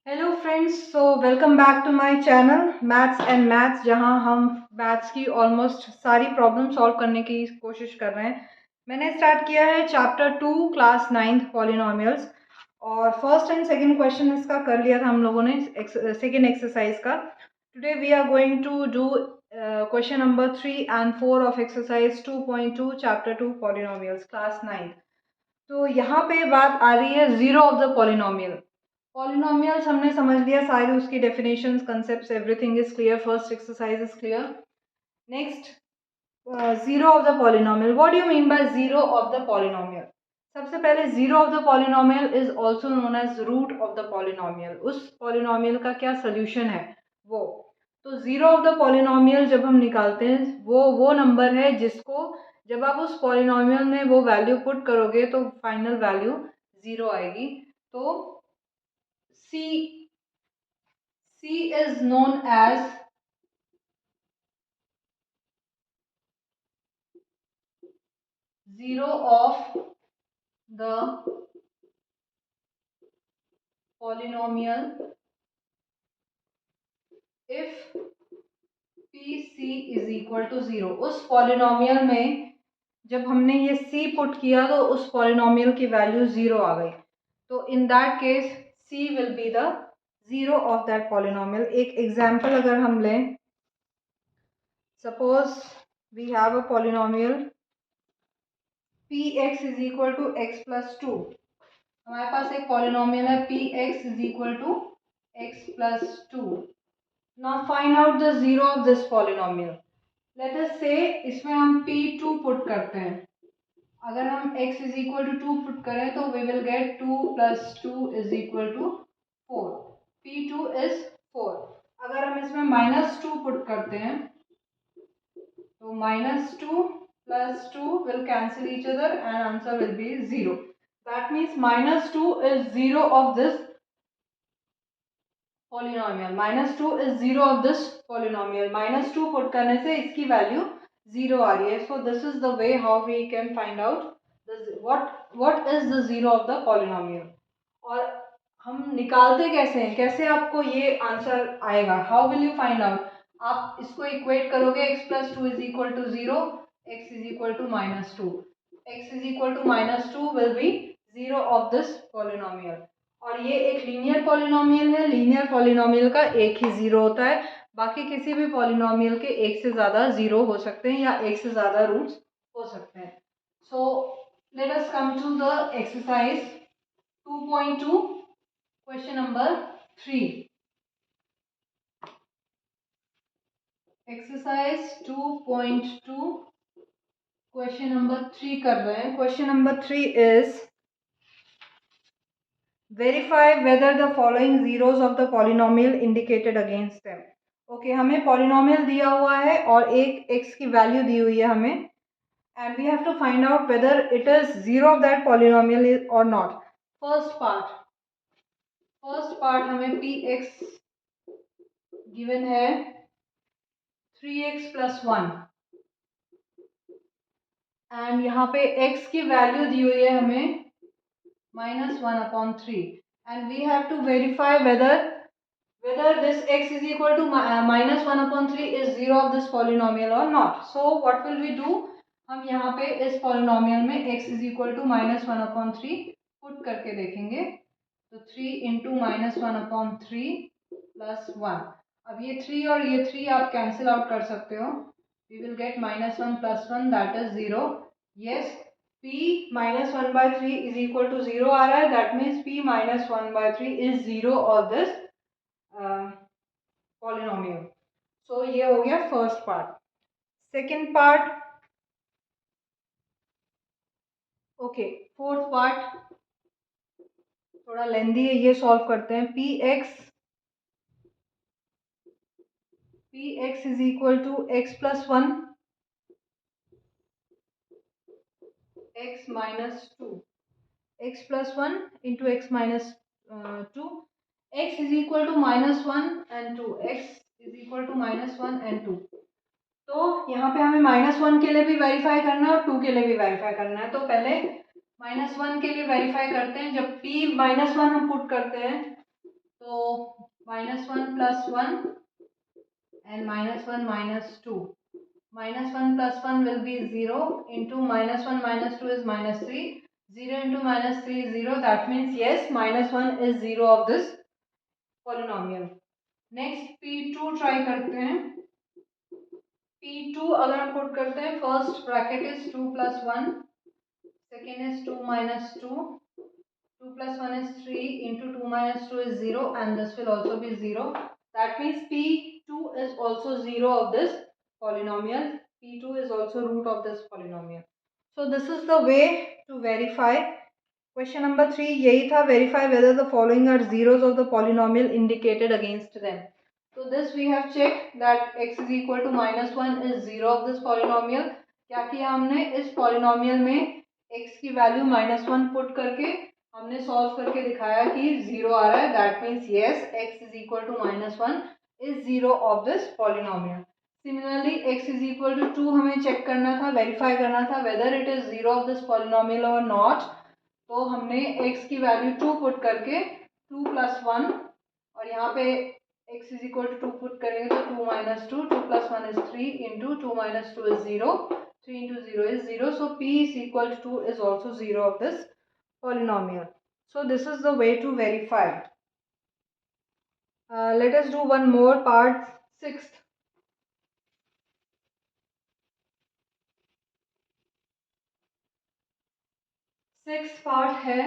Hello friends, so welcome back to my channel maths and maths, जहां हम maths की almost सारी problem solve करने की कोशिश कर रहे हैं। मैंने स्टार्ट किया है चैप्टर 2 क्लास 9th पॉलिनोमियल्स, और फर्स्ट एंड सेकंड क्वेश्चन इसका कर लिया था हम लोगों ने सेकंड एक्सरसाइज का। Today we are going to do question number 3 and 4 of exercise 2.2 chapter 2 polynomials class 9th। तो यहाँ पे बात आ रही है zero of the polynomial. Polynomials हमने समझ लिया, सारी उसकी definitions, concepts, everything is clear. First exercise is clear. Next, zero of the polynomial. What do you mean by zero of the polynomial? सबसे पहले zero of the polynomial is also known as root of the polynomial. उस polynomial का क्या solution है वो। तो zero of the polynomial जब हम निकालते हैं, वो नंबर है जिसको जब आप उस पॉलिनोमियल में वो वैल्यू पुट करोगे तो फाइनल वैल्यू जीरो आएगी। तो C is known as zero of the polynomial if PC is equal to zero। उस पॉलिनोमियल में जब हमने ये C पुट किया तो उस पॉलिनोमियल की वैल्यू जीरो आ गई। तो in that case C will be the zero of that polynomial. एक एग्जाम्पल अगर हम लें, suppose we have a polynomial Px is equal to x plus 2। हमारे पास एक पॉलिनोमियल है Px is equal to x plus 2। Now find out the zero of this polynomial. Let us say इसमें हम P2 पुट करते हैं। अगर हम x is equal to 2 put करें तो we will get 2 plus 2 is equal to 4। P2 is 4। अगर हम इसमें माइनस 2 पुट करते हैं तो minus 2 plus 2 will cancel each other and answer will be 0. That means minus 2 is 0 of this polynomial. Minus 2 is 0 of this polynomial. Minus 2 put करने से इसकी value 0 आ रही है. So this is the way how we can find out what is the 0 of the polynomial. और हम निकालते कैसे हैं, कैसे आपको ये आंसर आएगा, how will you find out. आप इसको इक्वेट करोगे, x plus 2 is equal to 0, x is equal to minus 2। x is equal to minus 2 will be zero of this polynomial. और ये एक लीनियर पॉलिनोमियल है। लीनियर पॉलिनोमियल का एक ही zero होता है, बाकी किसी भी पॉलिनोमियल के एक से ज़्यादा जीरो हो सकते हैं या एक से ज़्यादा रूट्स हो सकते हैं। So let us come to the exercise 2.2 question number 3। Exercise 2.2 question number 3 कर रहे हैं। Question number 3 is verify whether the following zeros of the polynomial indicated against them. Okay, हमें पॉलिनोमियल दिया हुआ है और एक x की वैल्यू दी हुई है हमें, and we have to find out whether it is zero of that polynomial और नॉट। फर्स्ट पार्ट हमें px गिवन है 3x प्लस 1, एंड यहाँ पे x की वैल्यू दी हुई है हमें -1/3, and we have to verify whether this x is equal to -1/3 is zero of this polynomial or not. So what will we do, हम यहाँ पे इस polynomial में x is equal to -1/3 put करके देखेंगे। तो 3 इंटू -1/3 प्लस 1। अब ये 3 और ये 3 आप कैंसिल आउट कर सकते हो। We will get -1 plus 1 that is 0. Yes, p -1/3 is equal to 0 आ रहा है, that means p -1/3 is 0 of this polynomial. So ये हो गया first part. Second part, okay, fourth part थोड़ा लेंदी है, ये सॉल्व करते हैं। px is equal to x plus 1 x minus 2, x plus 1 into x minus 2, x is equal to -1 and 2, x is equal to -1 and 2। तो यहाँ पे हमें -1 के लिए भी वेरीफाई करना है और 2 के लिए भी वेरीफाई करना है। तो पहले -1 के लिए वेरीफाई करते हैं। जब p -1 हम पुट करते हैं तो -1 + 1 and -1 - 2. -1 + 1 will be 0 into -1 - 2 is -3. 0 into -3 is 0. That means yes, -1 is 0 of this polynomial. Next P2 try करते हैं. P2 अगर हम पुट करते हैं, first bracket is 2 + 1, second is 2 - 2, 2 + 1 is 3 into 2 - 2 is 0 and this will also be 0. That means P2 is also 0 of this polynomial. P2 is also root of this polynomial. So this is the way to verify. Question number 3 यही था, verify whether the following are zeros of the polynomial indicated against them. So this we have checked that x is equal to -1 is 0 of this polynomial. क्या किया हमने, इस polynomial में x की value -1 put करके हमने सॉल्व करके दिखाया कि 0 आ रहा है. That means yes, x is equal to -1 is 0 of this polynomial. Similarly x is equal to 2 हमें चेक करना था, वेरीफाई करना था whether it is 0 of this polynomial or not. तो हमने x की वैल्यू 2 पुट करके 2 + 1 और यहाँ पे x is equal to 2 put करेंगे तो 2 - 2, 2 + 1 is 3 into 2 - 2 is 0, 3 into 0 is 0. So p is equal to 2 is also 0 of this polynomial. So this is the way to verify. Let us do one more part, sixth. Sixth part है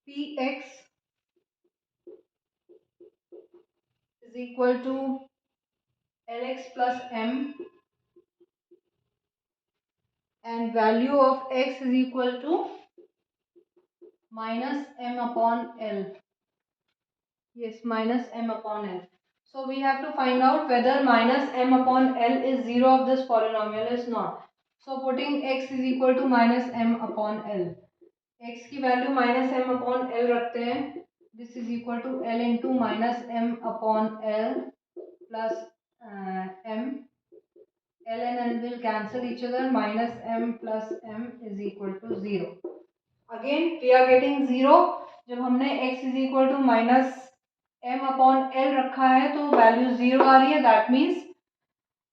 px is equal to lx plus m and value of x is equal to -m/l. Yes, -m/l. So we have to find out whether -m/l is 0 of this polynomial is not. So putting x is equal to -m/l. x की value -m/l रखते हैं. This is equal to l into -m/l plus m. L and L will cancel each other. -m plus m is equal to 0. Again we are getting 0. जब हमने x is equal to -m/l रखा है तो value 0 आ रही है. That means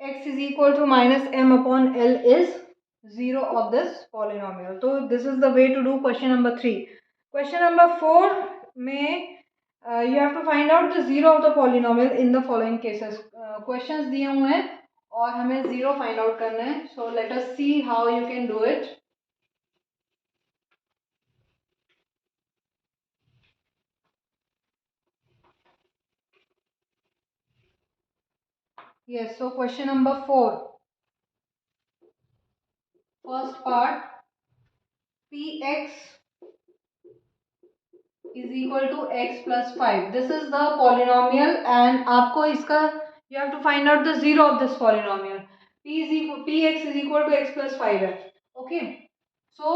x is equal to -m/l is 0 of this polynomial. So this is the way to do question number 3. Question number 4 में you have to find out the 0 of the polynomial in the following cases. Questions दिए हुए हैं और हमें 0 find out करना है. So let us see how you can do it. Yes, so question number 4. First part, px is equal to x plus 5. This is the polynomial and आपको इसका you have to find out the 0 of this polynomial. Px is equal to x plus 5 है. Okay. So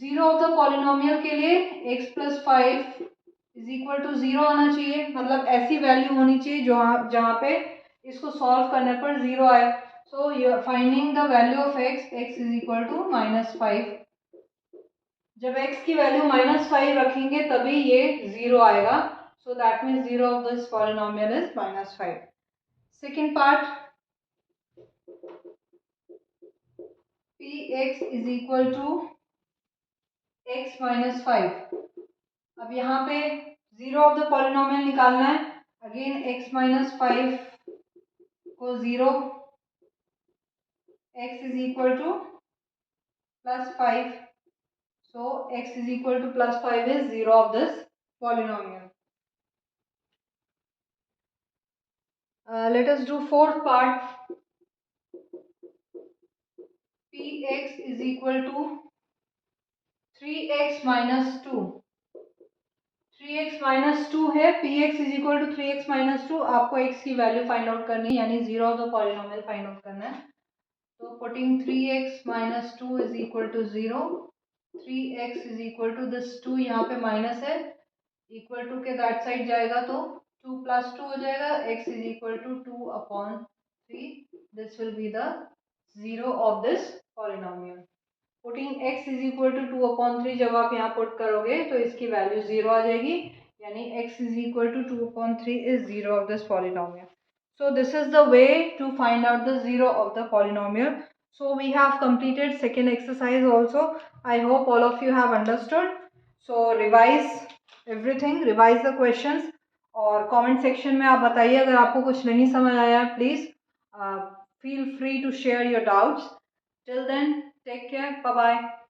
0 of the polynomial के लिए x plus 5 is equal to 0 आना चाहिए. मतलब ऐसी value होनी चाहिए जहाँ पे इसको सॉल्व करने पर 0 आए. So you are finding the value of x is equal to -5. जब x की वैल्यू -5 रखेंगे तभी ये 0 आएगा. So that means 0 of this polynomial is -5. Second part, px is equal to x minus 5. अब यहाँ पे 0 of the polynomial निकालना है. अगेन x minus 5 को 0, x is equal to plus 5. So x is equal to plus 5 is 0 of this polynomial. Let us do fourth part. Px is equal to 3x minus 2. 3x minus 2 है. Px is equal to 3x minus 2. आपको x की value find out करनी है यानी 0 of the polynomial find out करना है. तो putting 3x minus 2 is equal to 0. 3x is equal to this 2 यहाँ पे माइनस है. इक्वल टू के दैट साइड जाएगा तो 2 plus 2 हो जाएगा. x is equal to 2/3. This will be the 0 of this polynomial. Putting x is equal to 2/3 जब आप यहाँ पुट करोगे तो इसकी वैल्यू 0 आ जाएगी, यानी x is equal to 2/3 is 0 of this polynomial. So this is the way to find out the 0 of the polynomial. So we have completed second exercise also. I hope all of you have understood. So revise everything, revise the questions और comment section में आप बताइए अगर आपको कुछ नहीं समझ आया. Please feel free to share your doubts. Till then, take care. Bye bye.